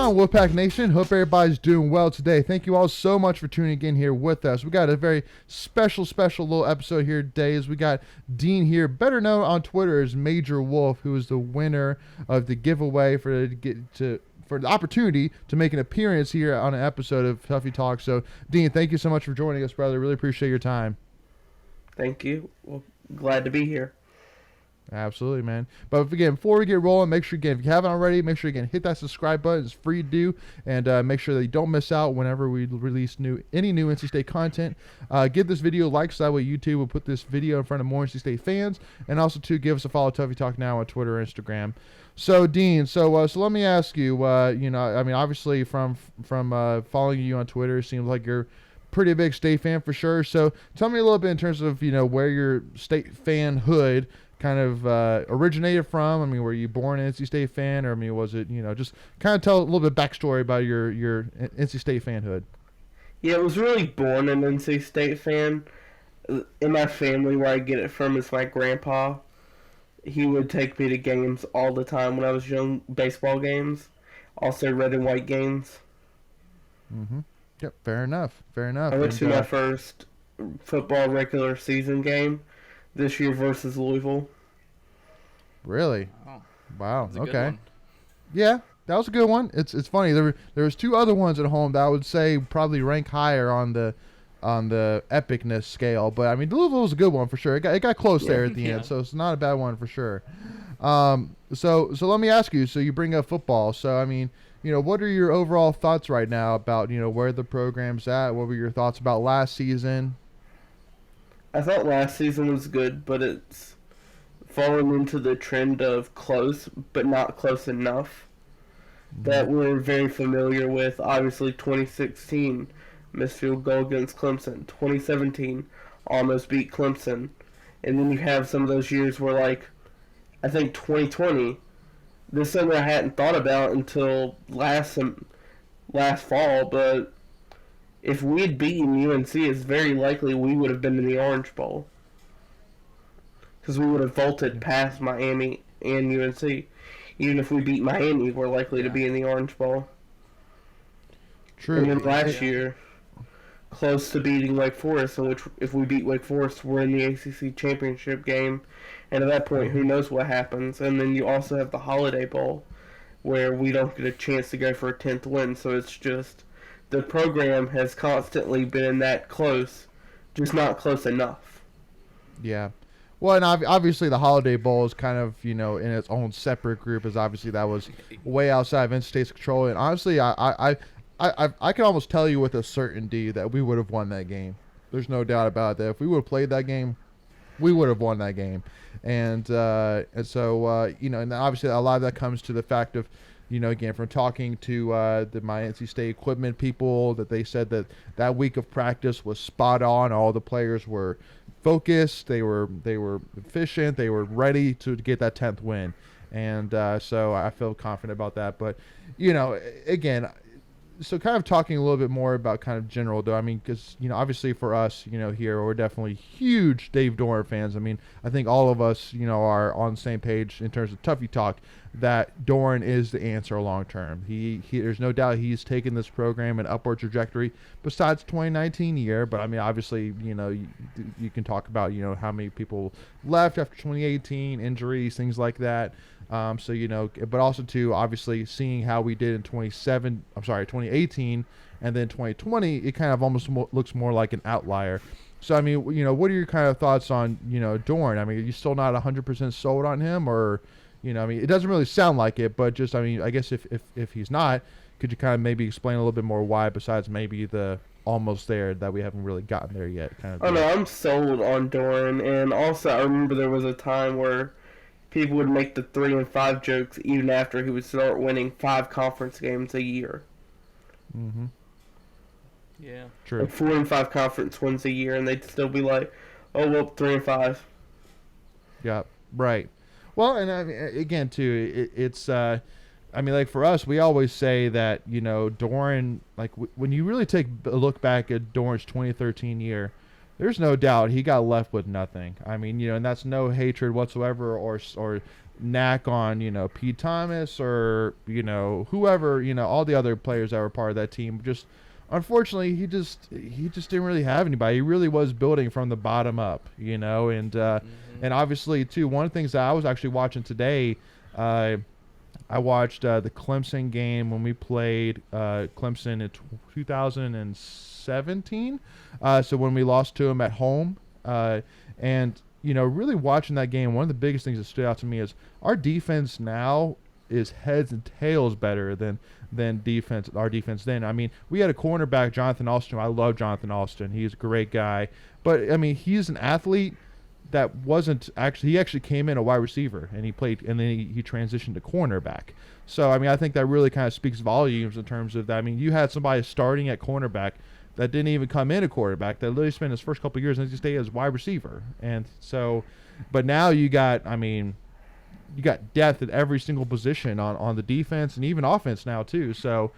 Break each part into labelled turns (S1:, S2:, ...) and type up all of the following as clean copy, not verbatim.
S1: on, Wolfpack Nation? Hope everybody's doing well today. Thank you all so much for tuning in here with us. We got a very special little episode here today. As we got Dean here, better known on Twitter as MajorWolf, who is the winner of the giveaway for the opportunity to make an appearance here on an episode of Tuffy Talk. So, Dean, thank you so much for joining us, brother. Really appreciate your time.
S2: Thank you. Well, glad to be here.
S1: Absolutely, man. But again, before we get rolling, make sure, again, if you haven't already, make sure you hit that subscribe button. It's free to do. And make sure that you don't miss out whenever we release any new NC State content. Give this video a like so that way YouTube will put this video in front of more NC State fans. And also, too, give us a follow, Tuffy Talk Now on Twitter or Instagram. So, Dean, so let me ask you, obviously from following you on Twitter, it seems like you're pretty big State fan for sure. So tell me a little bit in terms of, where your State fanhood kind of originated from. I mean, were you born an NC State fan, or was it, just kind of tell a little bit backstory about your NC State fanhood.
S2: Yeah, I was really born an NC State fan. In my family, where I get it from is my grandpa. He would take me to games all the time when I was young, baseball games, also red and white games.
S1: Mm-hmm. Yep, fair enough.
S2: I went to my first football regular season game this year versus Louisville.
S1: Really?
S3: Oh,
S1: wow.
S3: that's a good
S1: Okay.
S3: one.
S1: Yeah, that was a good one. It's funny. There was two other ones at home that I would say probably rank higher on the epicness scale. But I mean, Louisville was a good one for sure. It got close there at the end, so it's not a bad one for sure. So let me ask you. So you bring up football. So I mean, what are your overall thoughts right now about where the program's at? What were your thoughts about last season?
S2: I thought last season was good, but it's fallen into the trend of close, but not close enough, that we're very familiar with. Obviously, 2016, missed field goal against Clemson. 2017, almost beat Clemson. And then you have some of those years where, like, I think 2020, this is something I hadn't thought about until last fall, but if we had beaten UNC, it's very likely we would have been in the Orange Bowl. Because we would have vaulted past Miami and UNC. Even if we beat Miami, we're likely to be in the Orange Bowl.
S1: True.
S2: And then last year, close to beating Wake Forest, in which if we beat Wake Forest, we're in the ACC championship game. And at that point, who knows what happens. And then you also have the Holiday Bowl, where we don't get a chance to go for a 10th win. So it's just, the program has constantly been that close, just not close enough.
S1: Yeah. Well, and obviously the Holiday Bowl is kind of, in its own separate group, as obviously that was way outside of NC State's control. And honestly, I can almost tell you with a certainty that we would have won that game. There's no doubt about that. If we would have played that game, we would have won that game. And so, and obviously a lot of that comes to the fact of, again, from talking to my NC State equipment people, that they said that week of practice was spot on. All the players were focused. They were efficient. They were ready to get that 10th win. And so I feel confident about that. But, again, so kind of talking a little bit more about kind of general, though, I mean, because, obviously for us, here, we're definitely huge Dave Doeren fans. I mean, I think all of us, are on the same page in terms of Tuffy Talk, that Doeren is the answer long term. He there's no doubt he's taken this program an upward trajectory besides 2019 year. But I mean, obviously, you can talk about, how many people left after 2018, injuries, things like that. But also too, obviously seeing how we did in 2018 and then 2020, it kind of almost looks more like an outlier. So, I mean, what are your kind of thoughts on, Doeren? I mean, are you still not 100% sold on him, or, I mean, it doesn't really sound like it, but just, I mean, I guess if he's not, could you kind of maybe explain a little bit more why, besides maybe the almost there, that we haven't really gotten there yet? Kind of.
S2: Oh, no, I'm sold on Doeren. And also, I remember there was a time where people would make the 3-5 jokes even after he would start winning 5 conference games a year.
S1: Mm-hmm.
S3: Yeah.
S1: True.
S2: Like 4-5 conference wins a year, and they'd still be like, oh, well, 3-5.
S1: Yeah, right. Well, and I mean, again, too, it's I mean, like for us, we always say that, Doeren, like when you really take a look back at Doeren's 2013 year, there's no doubt he got left with nothing. I mean, and that's no hatred whatsoever or knack on, Pete Thomas or, whoever, all the other players that were part of that team. Just unfortunately, he just didn't really have anybody. He really was building from the bottom up, and obviously too, one of the things that I was actually watching today, I watched the Clemson game when we played Clemson in 2017. So when we lost to them at home, and really watching that game, one of the biggest things that stood out to me is our defense now is heads and tails better than our defense then. I mean, we had a cornerback, Jonathan Alston. I love Jonathan Alston. He's a great guy. But, I mean, he's an athlete that wasn't actually – he actually came in a wide receiver, and he played – and then he transitioned to cornerback. So, I mean, I think that really kind of speaks volumes in terms of that. I mean, you had somebody starting at cornerback that didn't even come in a quarterback, that literally spent his first couple of years and just stayed as wide receiver. And so – but now you got – I mean – you got depth at every single position on the defense and even offense now too. So,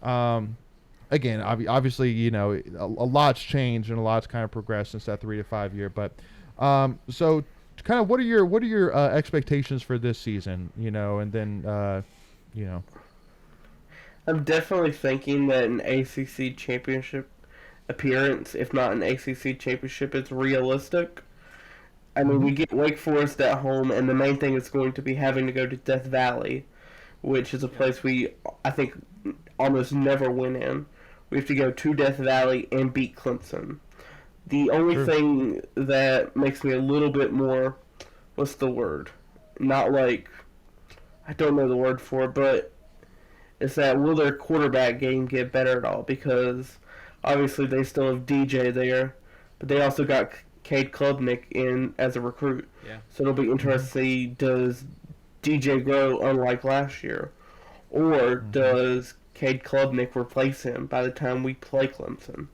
S1: again, obviously, a lot's changed and a lot's kind of progressed since that 3 to 5 year. But so, kind of, what are your expectations for this season? And then,
S2: I'm definitely thinking that an ACC championship appearance, if not an ACC championship, is realistic. I mean, we get Wake Forest at home, and the main thing is going to be having to go to Death Valley, which is a place we, I think, almost never win in. We have to go to Death Valley and beat Clemson. The only thing that makes me a little bit more, what's the word? Not like, I don't know the word for it, but it's that will their quarterback game get better at all? Because obviously they still have DJ there, but they also got Cade Klubnik in as a recruit.
S3: Yeah.
S2: So it'll be interesting to see, does DJ grow unlike last year? Or does Cade Klubnik replace him by the time we play Clemson?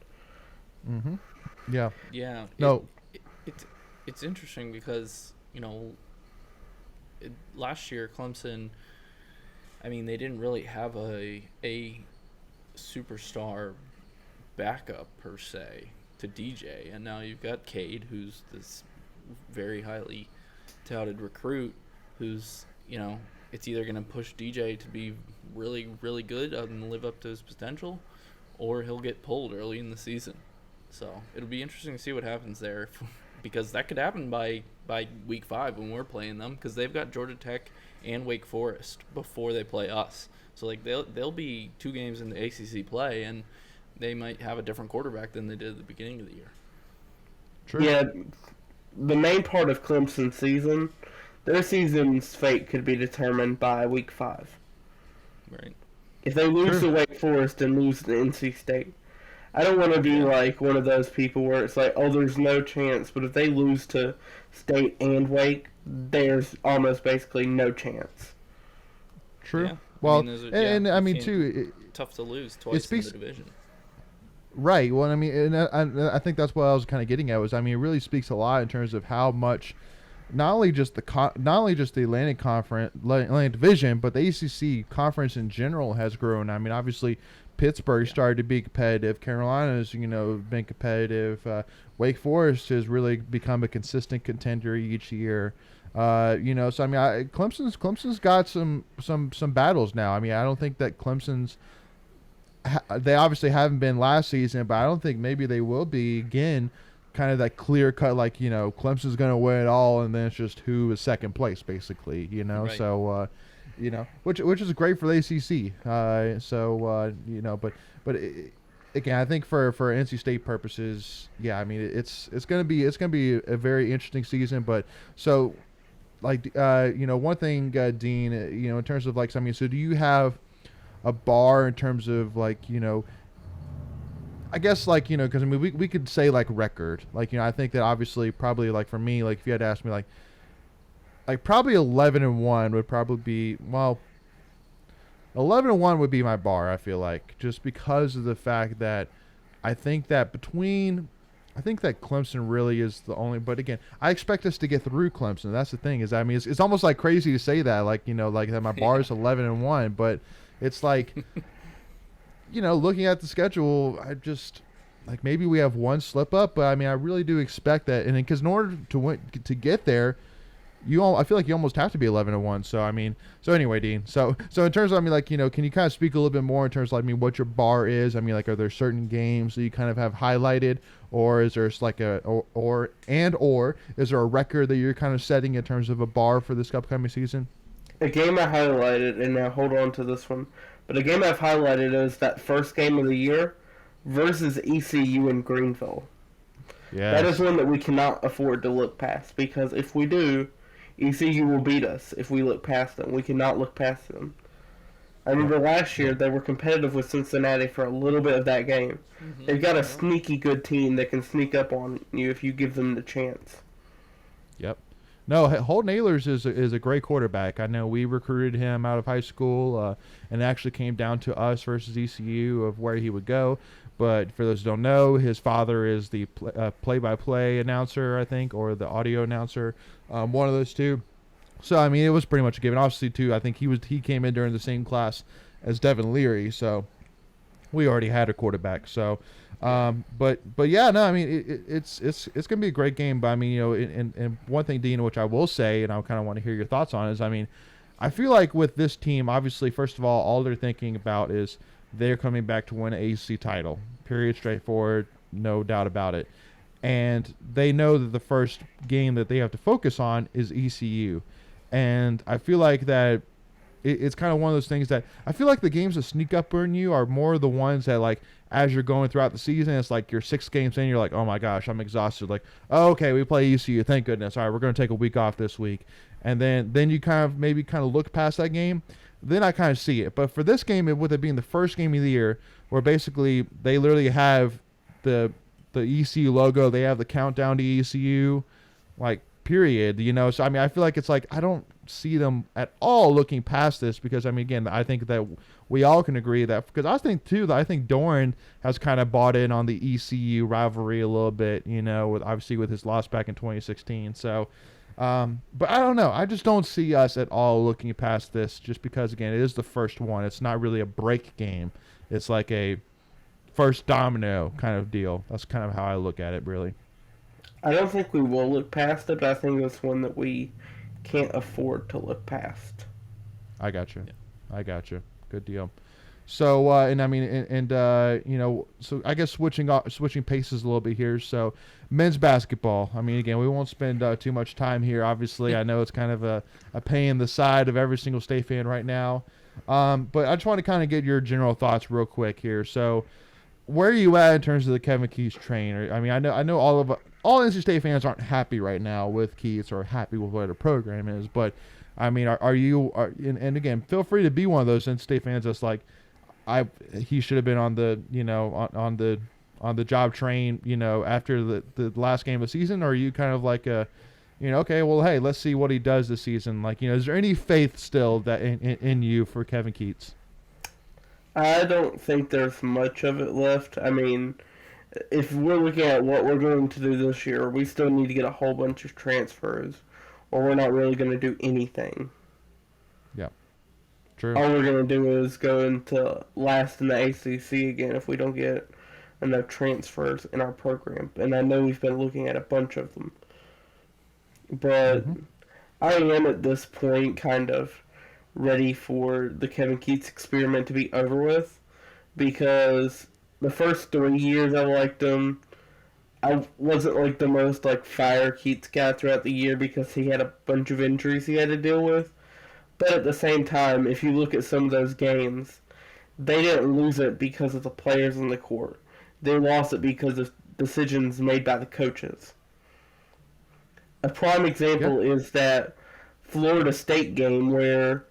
S1: Mm-hmm. Yeah.
S3: Yeah.
S1: No.
S3: It's interesting because, last year Clemson, I mean, they didn't really have a superstar backup per se to DJ, and now you've got Cade, who's this very highly touted recruit, who's it's either going to push DJ to be really, really good and live up to his potential, or he'll get pulled early in the season. So it'll be interesting to see what happens there, because that could happen by week 5 when we're playing them, because they've got Georgia Tech and Wake Forest before they play us. So like they'll be 2 games in the ACC play, and they might have a different quarterback than they did at the beginning of the year.
S1: True.
S2: Yeah, the main part of Clemson's season, their season's fate could be determined by week 5.
S3: Right.
S2: If they lose to Wake Forest and lose to NC State, I don't want to be like one of those people where it's like, oh, there's no chance. But if they lose to State and Wake, there's almost basically no chance.
S1: True.
S3: Yeah.
S1: Well,
S3: I
S1: mean, too,
S3: tough to lose twice in the division.
S1: Right. Well, I mean, and I think that's what I was kind of getting at was, I mean, it really speaks a lot in terms of how much, not only just the Atlantic Division, but the ACC conference in general has grown. I mean, obviously, Pittsburgh started to be competitive. Carolina's, been competitive. Wake Forest has really become a consistent contender each year. So I mean, Clemson's got some battles now. I mean, I don't think that Clemson's. They obviously haven't been last season, but I don't think maybe they will be again. Kind of that clear cut, like Clemson's going to win it all, and then it's just who is second place, basically.
S3: Right.
S1: So which is great for the ACC. Again, I think for NC State purposes, yeah, I mean it's going to be a very interesting season. But so, like one thing, Dean, in terms of like, I mean, so do you have a bar in terms of like I guess like because I mean we could say like record, like I think that obviously probably like for me, like if you had to ask me like probably 11-1 would probably be 11-1 would be my bar. I feel like just because of the fact that I think that Clemson really is the only. But again, I expect us to get through Clemson. That's the thing is, I mean, it's almost like crazy to say that, like like that my bar is 11-1, but it's like, looking at the schedule, I just like maybe we have one slip up, but I mean, I really do expect that, and because in order to get there, I feel like you almost have to be 11-1. So I mean, so anyway, Dean. So in terms of, I mean, like, can you kind of speak a little bit more in terms of, like, I mean, what your bar is? I mean, like, are there certain games that you kind of have highlighted, or is there like or is there a record that you're kind of setting in terms of a bar for this upcoming season?
S2: A game I highlighted, and now hold on to this one, but a game I've highlighted is that first game of the year versus ECU in Greenville. That is
S1: Yes.
S2: one that we cannot afford to look past, because if we do, ECU will beat us if we look past them. We cannot look past them. I
S1: Yep.
S2: remember last year they were competitive with Cincinnati for a little bit of that game. They've got a
S3: Yeah.
S2: sneaky good team that can sneak up on you if you give them the chance.
S1: Yep. No, Holton Ahlers is a great quarterback. I know we recruited him out of high school, and it actually came down to us versus ECU of where he would go. But for those who don't know, his father is the play-by-play announcer, I think, or the audio announcer, one of those two. So I mean, it was pretty much a given. Obviously, too, I think he came in during the same class as Devin Leary, so we already had a quarterback. So, but yeah, no, I mean, it's gonna be a great game. But I mean, and one thing, Dean, which I will say, and I kind of want to hear your thoughts on, is, I mean, I feel like with this team, obviously, first of all they're thinking about is they're coming back to win an ACC title. Period. Straightforward. No doubt about it. And they know that the first game that they have to focus on is ECU. And I feel like that it's kind of one of those things that I feel like the games that sneak up on you are more the ones that, like, as you're going throughout the season, it's like you're 6 games in, you're like, oh my gosh, I'm exhausted. Like, oh, okay, we play ECU, thank goodness. All right, we're going to take a week off this week, and then you kind of maybe kind of look past that game. Then I kind of see it. But for this game, with it being the first game of the year, where basically they literally have the ECU logo, they have the countdown to ECU, like, period. So I mean, I feel like it's like I don't see them at all looking past this, because I mean, again, I think that we all can agree that, because I think too that I think Doran has kind of bought in on the ECU rivalry a little bit, with obviously with his loss back in 2016. So but I don't know, I just don't see us at all looking past this, just because, again, it is the first one. It's not really a break game, it's like a first domino kind of deal. That's kind of how I look at it, really.
S2: I don't think we will look past it, but I think it's one that we can't afford to look past.
S1: I got you.
S3: Yeah.
S1: I got you. Good deal. So, and I mean, so I guess switching paces a little bit here. So, men's basketball. I mean, again, we won't spend too much time here. Obviously, I know it's kind of a pain in the side of every single State fan right now. But I just want to kind of get your general thoughts real quick here. So, where are you at in terms of the Kevin Keats train? I mean, I know all NC State fans aren't happy right now with Keats or happy with what the program is, but I mean, are you? And again, feel free to be one of those NC State fans that's like, he should have been on the on the job train, after the last game of the season. Or are you kind of like okay, well, hey, let's see what he does this season. Like, is there any faith still that in you for Kevin Keats?
S2: I don't think there's much of it left. I mean, if we're looking at what we're going to do this year, we still need to get a whole bunch of transfers, or we're not really going to do anything.
S1: Yeah, true.
S2: All we're going to do is go into last in the ACC again if we don't get enough transfers in our program. And I know we've been looking at a bunch of them. But
S1: Mm-hmm.
S2: I am at this point kind of ready for the Kevin Keats experiment to be over with, because the first 3 years I liked him. I wasn't like the most like fire Keats guy throughout the year because he had a bunch of injuries he had to deal with. But at the same time, if you look at some of those games, they didn't lose it because of the players in the court. They lost it because of decisions made by the coaches. A prime
S1: Yeah.
S2: example is that Florida State game where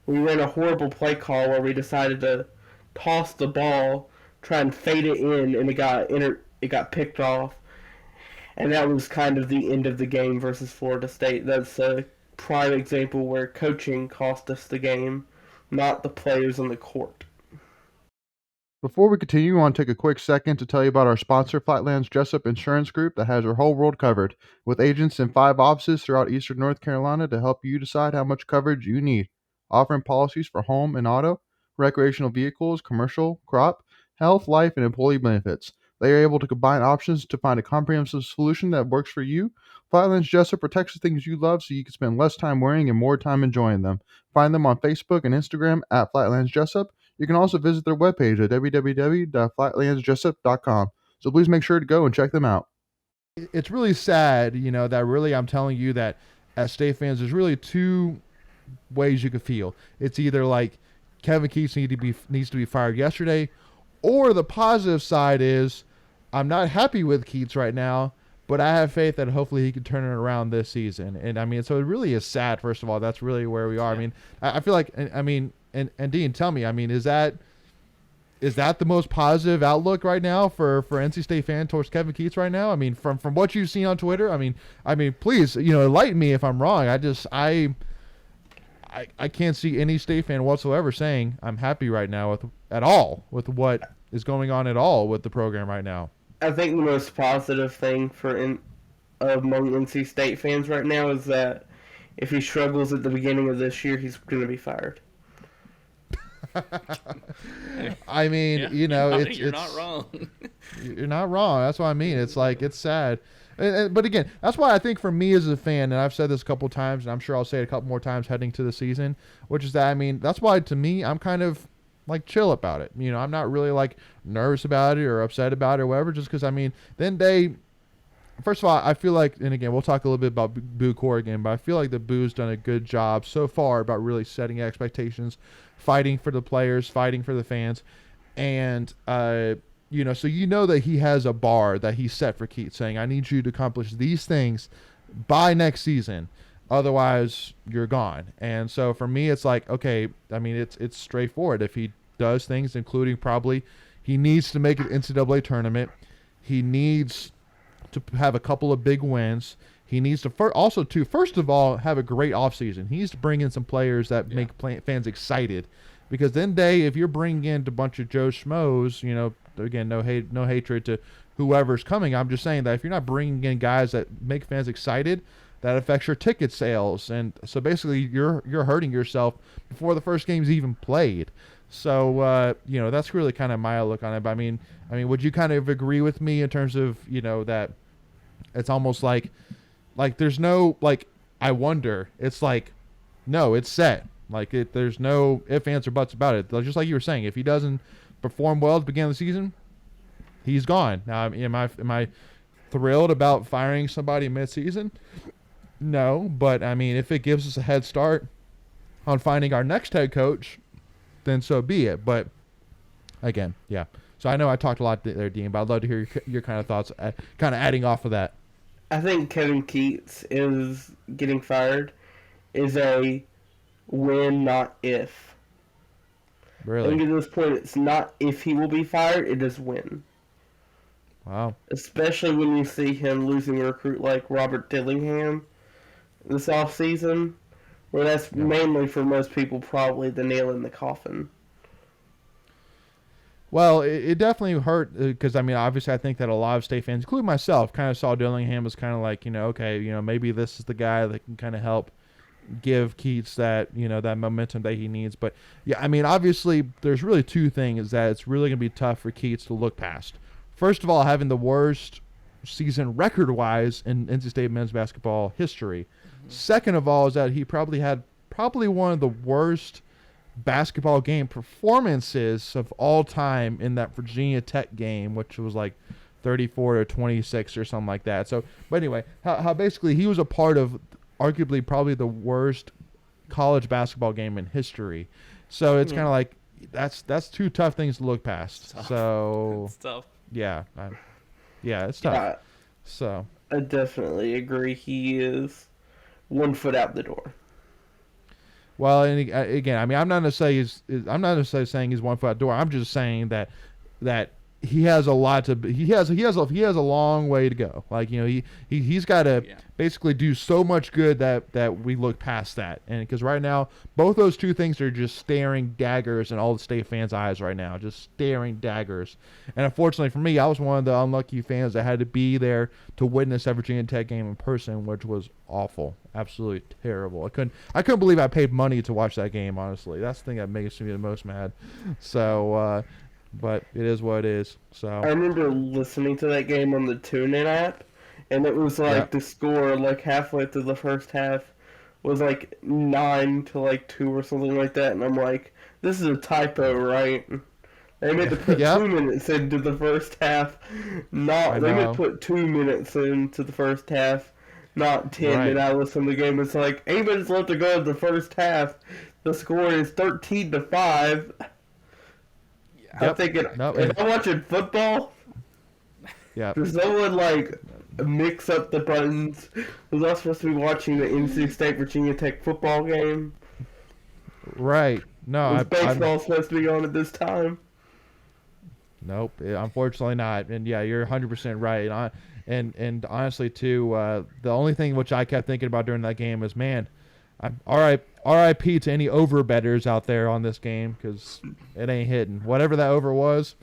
S2: we ran a horrible play call where we decided to toss the ball, try and fade it in, and it got picked off, and that was kind of the end of the game versus Florida State. That's a prime example where coaching cost us the game, not the players on the court.
S1: Before we continue, I want to take a quick second to tell you about our sponsor, Flatlands Jessup Insurance Group, that has your whole world covered, with agents in 5 offices throughout eastern North Carolina to help you decide how much coverage you need. Offering policies for home and auto, recreational vehicles, commercial, crop, health, life, and employee benefits. They are able to combine options to find a comprehensive solution that works for you. Flatlands Jessup protects the things you love so you can spend less time wearing and more time enjoying them. Find them on Facebook and Instagram at Flatlands Jessup. You can also visit their webpage at www.flatlandsjessup.com. So please make sure to go and check them out. It's really sad, that really I'm telling you that as State fans, there's really two ways you could feel. It's either like Kevin Keats needs to be fired yesterday, or the positive side is I'm not happy with Keats right now, but I have faith that hopefully he can turn it around this season. And I mean, so it really is sad. First of all, that's really where we are. I mean, I feel like, and Dean, tell me, I mean, is that the most positive outlook right now for NC State fan towards Kevin Keats right now? I mean, from what you've seen on Twitter, I mean, please, enlighten me if I'm wrong. I can't see any State fan whatsoever saying I'm happy right now with what is going on at all with the program right now.
S2: I think the most positive thing among NC State fans right now is that if he struggles at the beginning of this year, he's going to be fired.
S1: I mean,
S3: you're not wrong.
S1: You're not wrong. That's what I mean. It's like, it's sad. But again, that's why I think for me as a fan, and I've said this a couple times, and I'm sure I'll say it a couple more times heading to the season, which is that, I mean, that's why to me, I'm kind of like chill about it. I'm not really like nervous about it or upset about it or whatever, just because, I mean, first of all, I feel like, and again, we'll talk a little bit about Boo Corrigan, but I feel like the Boo's done a good job so far about really setting expectations, fighting for the players, fighting for the fans, and, so that he has a bar that he set for Keats, saying, I need you to accomplish these things by next season. Otherwise, you're gone. And so for me, it's like, okay, I mean, it's straightforward. If he does things, including probably he needs to make an NCAA tournament, he needs to have a couple of big wins. He needs to first of all, have a great offseason. He needs to bring in some players that make fans excited. Because then if you're bringing in a bunch of Joe Schmoes, again, no hatred to whoever's coming. I'm just saying that if you're not bringing in guys that make fans excited, that affects your ticket sales. And so basically you're hurting yourself before the first game's even played. So, that's really kind of my outlook on it. But I mean, would you kind of agree with me in terms of, that it's almost like there's no, like, I wonder, it's like, no, it's set. Like, there's no ifs, ands, or buts about it. Just like you were saying, if he doesn't perform well at the beginning of the season, he's gone. Now, am I thrilled about firing somebody mid-season? No, but I mean, if it gives us a head start on finding our next head coach, then so be it. But again, yeah. So I know I talked a lot there, Dean, but I'd love to hear your kind of thoughts, kind of adding off of that.
S2: I think Kevin Keats is getting fired is a win, not if.
S1: Really?
S2: I think at this point, it's not if he will be fired, it is when.
S1: Wow.
S2: Especially when you see him losing a recruit like Robert Dillingham this offseason, where that's mainly for most people probably the nail in the coffin.
S1: Well, it definitely hurt because, I mean, obviously I think that a lot of State fans, including myself, kind of saw Dillingham as kind of like, okay, maybe this is the guy that can kind of help give Keats that, that momentum that he needs. But, yeah, I mean, obviously there's really two things that it's really going to be tough for Keats to look past. First of all, having the worst season record-wise in NC State men's basketball history. Mm-hmm. Second of all is that he probably had one of the worst basketball game performances of all time in that Virginia Tech game, which was like 34-26 or something like that. So, but anyway, how basically he was a part of arguably probably the worst college basketball game in history. So it's kind of like that's two tough things to look past. So
S3: it's tough.
S1: Yeah, it's tough.
S2: Yeah,
S1: so
S2: I definitely agree. He is 1 foot out the door.
S1: Well, and again, I mean, I'm not necessarily saying he's 1 foot out the door. I'm just saying that he has a lot to. He has a long way to go. Like, he's got to basically do so much good that we look past that. And because right now, both those two things are just staring daggers in all the State fans' eyes right now, just staring daggers. And unfortunately for me, I was one of the unlucky fans that had to be there to witness that Virginia Tech game in person, which was awful, absolutely terrible. I couldn't believe I paid money to watch that game. Honestly, that's the thing that makes me the most mad. So. but it is what it is. So
S2: I remember listening to that game on the TuneIn app, and it was like the score like halfway through the first half was like 9-2 or something like that, and I'm like, this is a typo, right? They meant to put
S1: Yep.
S2: 2 minutes into the first half.
S1: I
S2: They meant
S1: know.
S2: to put 2 minutes into the first half, not 10.
S1: Right.
S2: And I listened to the game. It's like 8 minutes left to go in the first half. The score is 13-5.
S3: Yeah.
S2: I'm thinking,
S1: Nope.
S2: if I'm watching football,
S1: Yeah.
S2: does someone like mix up the buttons? Was I supposed to be watching the NC State Virginia Tech football game?
S1: Right. No,
S2: Was
S1: I'm
S2: baseball supposed to be on at this time?
S1: nope. Unfortunately not. And yeah, you're 100% right. And honestly too, the only thing which I kept thinking about during that game is, man, RIP to any over betters out there on this game, because it ain't hitting. Whatever that over was,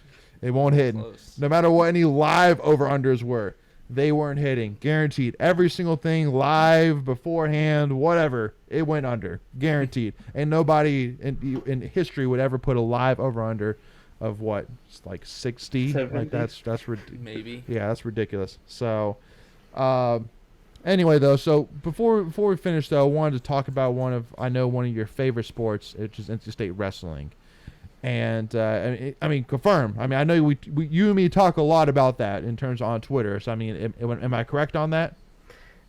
S1: it won't hit.
S3: Close.
S1: No matter what any live over unders were, they weren't hitting. Guaranteed. Every single thing live beforehand, whatever, it went under. Guaranteed. And nobody in history would ever put a live over under of what? It's like 60.
S2: 70.
S1: Like that's
S3: Maybe.
S1: yeah, that's ridiculous. So, anyway, though, so before we finish, though, I wanted to talk about one of your favorite sports, which is interstate wrestling. And I mean, confirm. I mean, I know you and me talk a lot about that in terms on Twitter. So I mean, am I correct on that?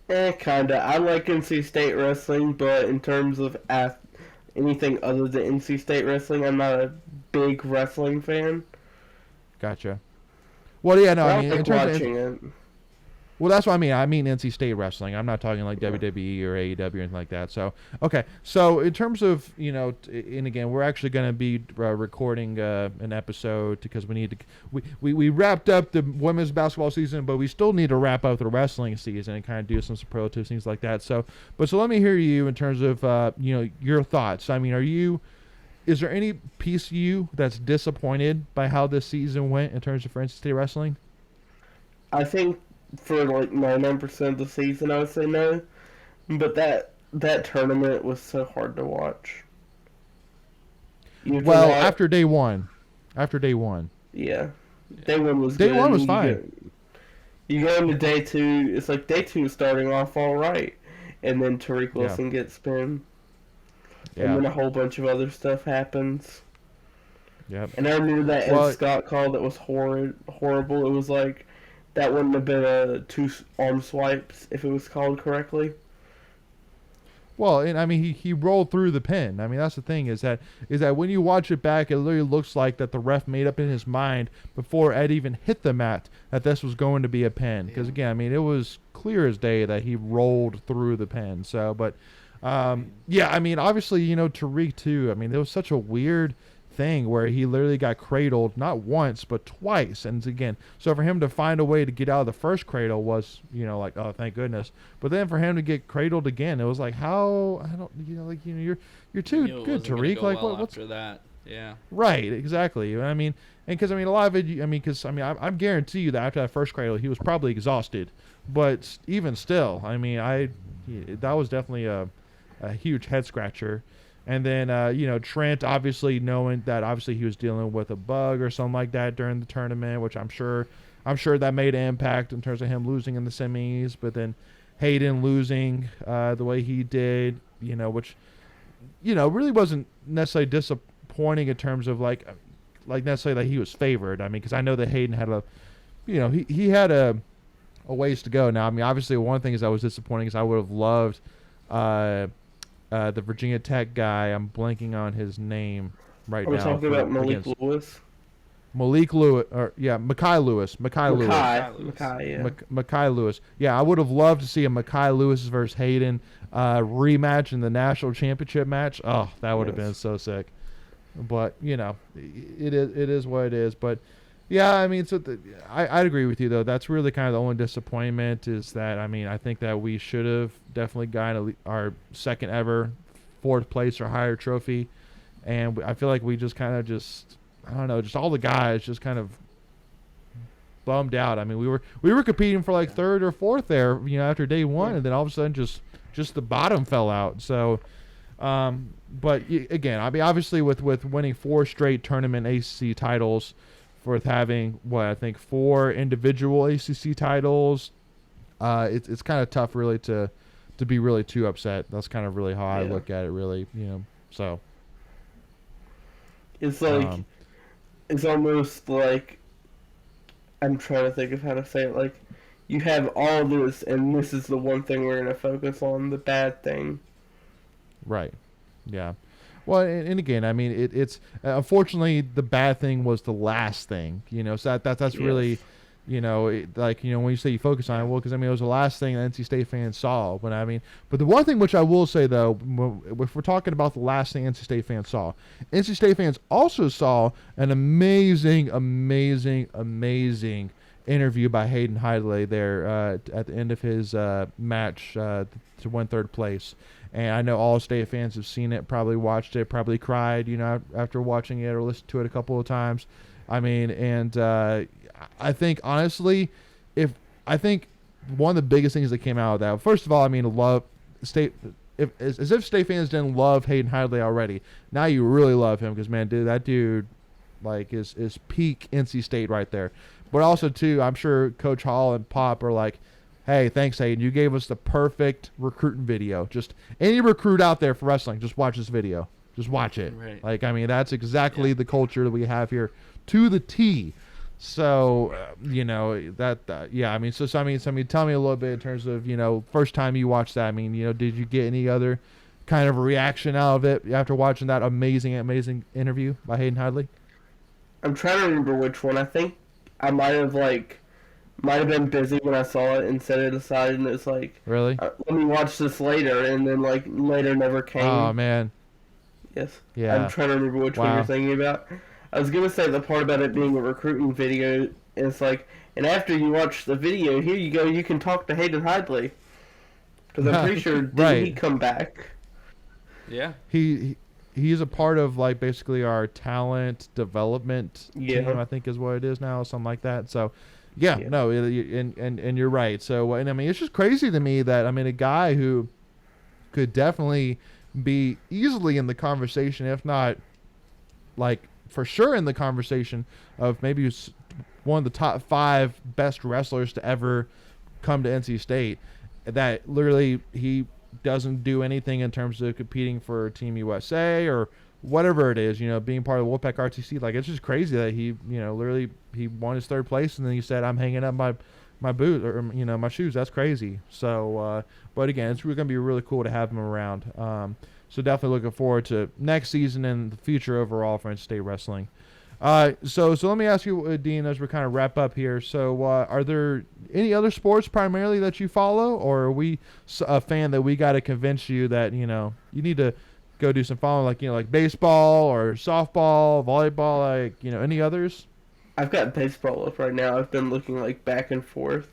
S2: Kinda. I like NC State wrestling, but in terms of anything other than NC State wrestling, I'm not a big wrestling fan.
S1: Gotcha. Well, yeah, no,
S2: I
S1: I mean,
S2: like
S1: in terms of,
S2: watching it.
S1: well, that's what I mean. I mean NC State wrestling. I'm not talking like WWE or AEW or anything like that. So, okay. So, in terms of, and again, we're actually going to be recording an episode because we need to. We wrapped up the women's basketball season, but we still need to wrap up the wrestling season and kind of do some superlatives, things like that. So, so let me hear you in terms of your thoughts. I mean, is there any piece of you that's disappointed by how this season went in terms of NC State wrestling?
S2: I think for like 99% of the season, I would say no. But that tournament was so hard to watch.
S1: Well, after day one.
S2: Yeah. Day one was
S1: Day
S2: good.
S1: one was fine.
S2: You go into day two, it's like day two is starting off all right. And then Tariq Wilson gets pinned.
S1: Yeah.
S2: And then a whole bunch of other stuff happens.
S1: Yep.
S2: And I remember that Ed Scott call that was horrible. It was like, that wouldn't have been 2 arm swipes if it was called correctly.
S1: Well, and I mean, he rolled through the pin. I mean, that's the thing is that when you watch it back, it literally looks like that the ref made up in his mind before Ed even hit the mat that this was going to be a pin. Because again, I mean, it was clear as day that he rolled through the pin. So, but yeah, I mean, obviously, Tariq too. I mean, there was such a weird thing where he literally got cradled not once but twice, and again, so for him to find a way to get out of the first cradle was like, oh, thank goodness. But then for him to get cradled again, it was like, how? I don't, you're too good, Tariq. Like, what's
S3: after that? Yeah,
S1: right, exactly. I mean, and because I mean, a lot of it, I'm guarantee you that after that first cradle, he was probably exhausted. But even still, I mean, that was definitely a huge head scratcher. And then, Trent, obviously knowing that obviously he was dealing with a bug or something like that during the tournament, which I'm sure that made an impact in terms of him losing in the semis. But then Hayden losing the way he did, which, really wasn't necessarily disappointing in terms of like necessarily that he was favored. I mean, because I know that Hayden had he had a ways to go. Now, I mean, obviously one thing is that was disappointing is I would have loved the Virginia Tech guy. I'm blanking on his name right now.
S2: We're talking about Malik Lewis.
S1: Malik Lewis, or yeah, Makai Lewis. Makai Lewis. Yeah, I would have loved to see a Makai Lewis versus Hayden rematch in the national championship match. Oh, that would have been so sick. But it is what it is. But yeah, I mean, I'd agree with you though. That's really kind of the only disappointment is that I think that we should have definitely gotten our second ever 4th place or higher trophy, and I feel like we just kind of I don't know, just all the guys just kind of bummed out. I mean, we were competing for like 3rd or 4th there, after day one, and then all of a sudden just the bottom fell out. So, but again, I mean, obviously with winning 4 straight tournament ACC titles, with having I think 4 individual ACC titles. It's kind of tough really to be really too upset. That's kind of really how I look at it, really, so
S2: it's like it's almost like, I'm trying to think of how to say it, like you have all this and this is the one thing we're going to focus on, the bad thing.
S1: Right. Yeah. Well, and again, I mean, it's unfortunately the bad thing was the last thing, so that's really, when you say you focus on it, well, because I mean, it was the last thing that NC State fans saw. But the one thing which I will say though, if we're talking about the last thing NC State fans saw, NC State fans also saw an amazing interview by Hayden Hidlay there at the end of his match to win 3rd place. And I know all State fans have seen it, probably watched it, probably cried, after watching it or listened to it a couple of times. I mean, and I think honestly, I think one of the biggest things that came out of that, first of all, I mean, love State. As if State fans didn't love Hayden Hidlay already, now you really love him because, man, dude, that dude like is peak NC State right there. But also too, I'm sure Coach Hall and Pop are like, hey, thanks, Hayden. You gave us the perfect recruiting video. Just any recruit out there for wrestling, just watch this video. Just watch it.
S3: Right.
S1: Like, I mean, that's exactly the culture that we have here to the T. So, I mean, tell me a little bit in terms of, first time you watched that. I mean, did you get any other kind of reaction out of it after watching that amazing interview by Hayden Hidlay?
S2: I'm trying to remember which one. I think I might have been busy when I saw it and set it aside, and it's like,
S1: really?
S2: Let me watch this later, and then like later never came.
S1: Oh man.
S2: Yes.
S1: Yeah.
S2: I'm trying to remember which one you're thinking about. I was gonna say the part about it being a recruiting video. It's like, and after you watch the video, here you go. You can talk to Hayden Hidlay, because I'm pretty sure didn't he come back?
S3: Yeah.
S1: He's a part of like basically our talent development team, I think is what it is now, something like that. So. Yeah, no, and you're right. So, and I mean, it's just crazy to me that, I mean, a guy who could definitely be easily in the conversation, if not, like, for sure in the conversation of maybe one of the top 5 best wrestlers to ever come to NC State, that literally he doesn't do anything in terms of competing for Team USA or whatever it is, being part of the Wolfpack RTC. Like, it's just crazy that he, literally he won his 3rd place and then he said, I'm hanging up my boot or, my shoes. That's crazy. So, but again, it's really going to be really cool to have him around. So definitely looking forward to next season and the future overall for NC State wrestling. So let me ask you, Dean, as we kind of wrap up here. So, are there any other sports primarily that you follow, or are we a fan that we got to convince you that, you need to go do some following, like, like baseball or softball, volleyball, like, any others?
S2: I've got baseball up right now. I've been looking like back and forth.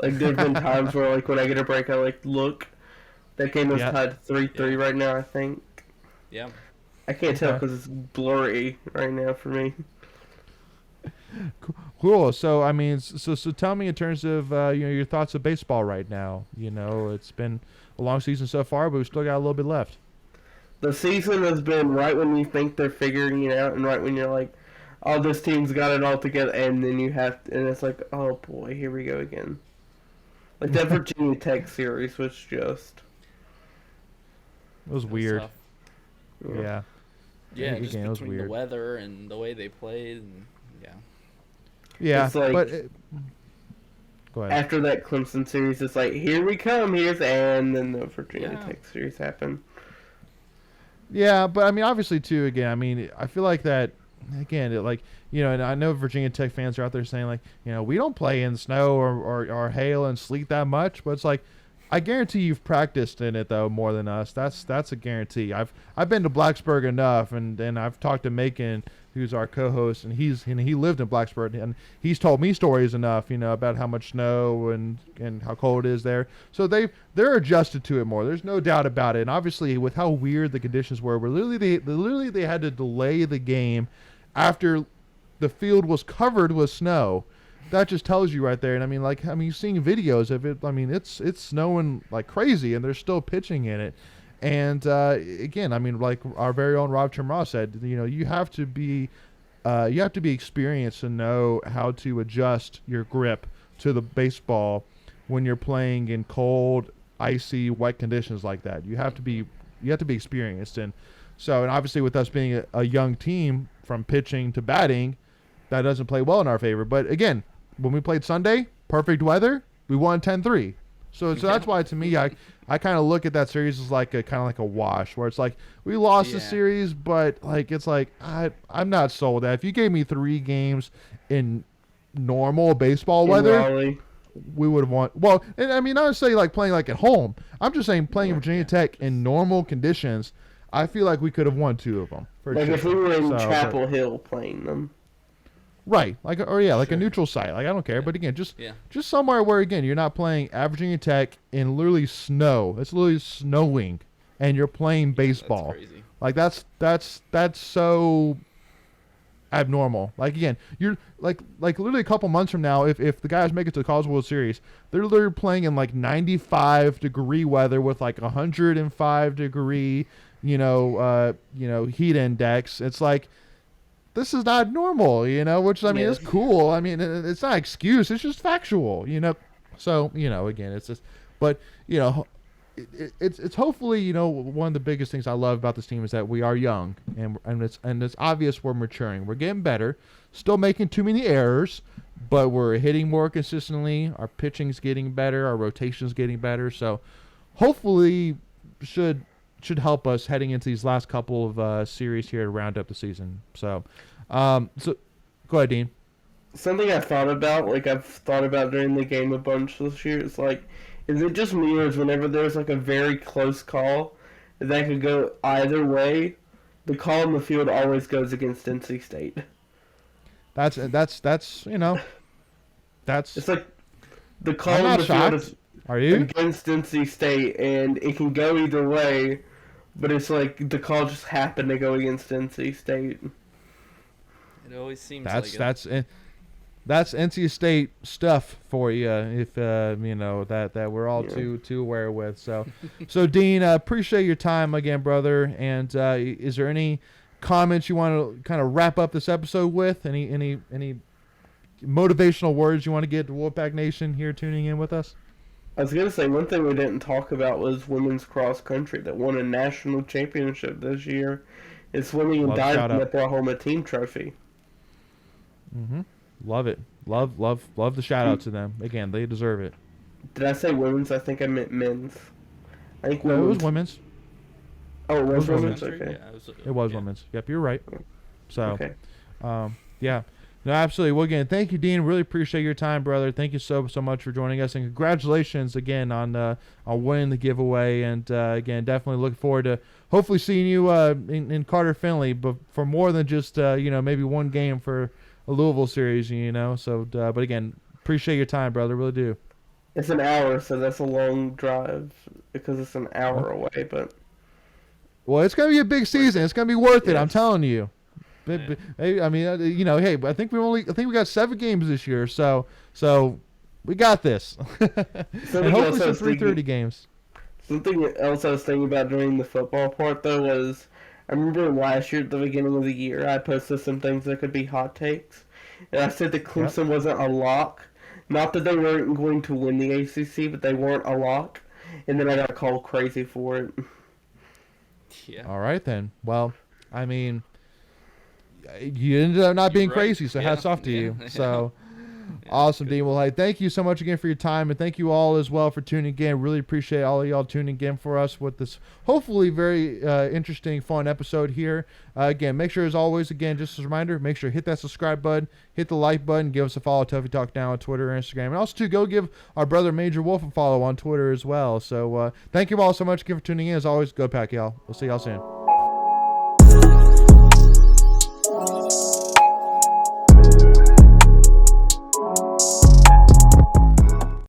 S2: Like, there've been times where, like, when I get a break, I like look. That game is tied 3-3 right now, I think.
S3: Yeah.
S2: I can't tell because it's blurry right now for me.
S1: Cool. So I mean, so tell me in terms of your thoughts of baseball right now. It's been a long season so far, but we still got a little bit left.
S2: The season has been right when you think they're figuring it out, and right when you're like, "Oh, this team's got it all together," and then you have, and it's like, "Oh boy, here we go again." Like that Virginia Tech series was just.
S1: It was weird.
S2: Yeah.
S3: Yeah,
S1: Again,
S3: just
S1: it was
S3: between
S1: weird.
S3: the weather and the way they played, and
S1: yeah,
S2: It's like,
S1: but go ahead.
S2: after that Clemson series, it's like, here we come, and then the Virginia Tech series happened.
S1: Yeah, but I mean, obviously too. Again, I mean, I feel like that. Again, and I know Virginia Tech fans are out there saying like, we don't play in snow or hail and sleet that much, but it's like, I guarantee you've practiced in it though more than us. That's a guarantee. I've been to Blacksburg enough, and I've talked to Macon, who's our co-host, and he lived in Blacksburg, and he's told me stories enough, about how much snow and how cold it is there. So they're adjusted to it more. There's no doubt about it. And obviously, with how weird the conditions were literally they had to delay the game after the field was covered with snow. That just tells you right there. And I mean, you're seeing videos of it. I mean, it's snowing like crazy, and they're still pitching in it. And again, I mean, like our very own Rob Chimra said, you have to be you have to be experienced to know how to adjust your grip to the baseball when you're playing in cold, icy, wet conditions like that. You have to be experienced, and obviously with us being a young team from pitching to batting, that doesn't play well in our favor. But again, when we played Sunday, perfect weather, we won 10-3. So that's why, to me, I kind of look at that series as like a wash, where it's like we lost the series, but like it's like I'm not sold that. If you gave me 3 games in normal baseball weather,
S2: Raleigh.
S1: we would have won. Well, and I mean, not necessarily like playing like at home. I'm just saying playing Virginia Tech in normal conditions. I feel like we could have won 2 of them. For
S2: Like
S1: sure.
S2: if we were in Chapel Hill playing them.
S1: Right, like a neutral site. Like I don't care, but again, just somewhere where again you're not playing at Virginia Tech in literally snow. It's literally snowing, and you're playing baseball.
S3: That's crazy.
S1: Like that's so abnormal. Like again, you're like literally a couple months from now, if the guys make it to the College World Series, they're literally playing in like 95-degree weather with like 105-degree, heat index. It's like, this is not normal, which I mean is cool. I mean, it's not an excuse. It's just factual, So, again, it's just, but, it's hopefully, one of the biggest things I love about this team is that we are young, and it's obvious we're maturing. We're getting better, still making too many errors, but we're hitting more consistently. Our pitching's getting better. Our rotation's getting better. So hopefully should help us heading into these last couple of series here to round up the season. So go ahead, Dean.
S2: Something I've thought about during the game a bunch this year is like, is it just me, or is whenever there's like a very close call that could go either way, the call in the field always goes against NC State?
S1: That's
S2: It's like the call
S1: I'm
S2: in
S1: not
S2: the
S1: shocked.
S2: field is
S1: Are you?
S2: against NC State, and it can go either way, but it's like the call just happened to go against NC State.
S3: It always seems
S1: that's NC State stuff for you, if that we're all too aware with. So Dean, appreciate your time again, brother. And is there any comments you want to kind of wrap up this episode with? Any motivational words you want to get to Wolfpack Nation here tuning in with us?
S2: I was gonna say, one thing we didn't talk about was women's cross country that won a national championship this year. It's swimming and diving that brought home a team trophy.
S1: Mm-hmm. Love it. Love the shout out to them. Again, they deserve it.
S2: Did I say women's? I think I meant men's. I think
S1: No, it was women's.
S2: Oh, it was
S1: women's?
S2: Okay.
S3: Yeah,
S1: It was women's. Yep, you're right. So,
S2: Okay.
S1: Yeah. No, absolutely. Well, again, thank you, Dean. Really appreciate your time, brother. Thank you so much for joining us, and congratulations again on winning the giveaway. And again, definitely looking forward to hopefully seeing you in Carter Finley, but for more than just maybe one game for a Louisville series, So, but again, appreciate your time, brother. Really do.
S2: It's an hour, so that's a long drive because it's an hour away. But
S1: it's gonna be a big season. It's gonna be worth it.
S2: Yes.
S1: I'm telling you. Hey, I mean, hey, I think we got 7 games this year, so we got this. And hopefully some 3:30 games.
S2: Something else I was thinking about during the football part, though, was I remember last year at the beginning of the year, I posted some things that could be hot takes, and I said that Clemson wasn't a lock. Not that they weren't going to win the ACC, but they weren't a lock, and then I got called crazy for it.
S3: Yeah.
S1: All right then. Well, I mean, you ended up not being crazy, so hats off to you. So awesome, Dean. Well, hey, thank you so much again for your time, and thank you all as well for tuning in. Really appreciate all of y'all tuning in for us with this hopefully very interesting, fun episode here. Again, make sure, as always, again, just as a reminder, make sure to hit that subscribe button, hit the like button, give us a follow, Tuffy Talk Now on Twitter and Instagram, and also too, go give our brother MajorWolf a follow on Twitter as well. So thank you all so much again for tuning in. As always, go Pack, y'all. We'll see y'all soon.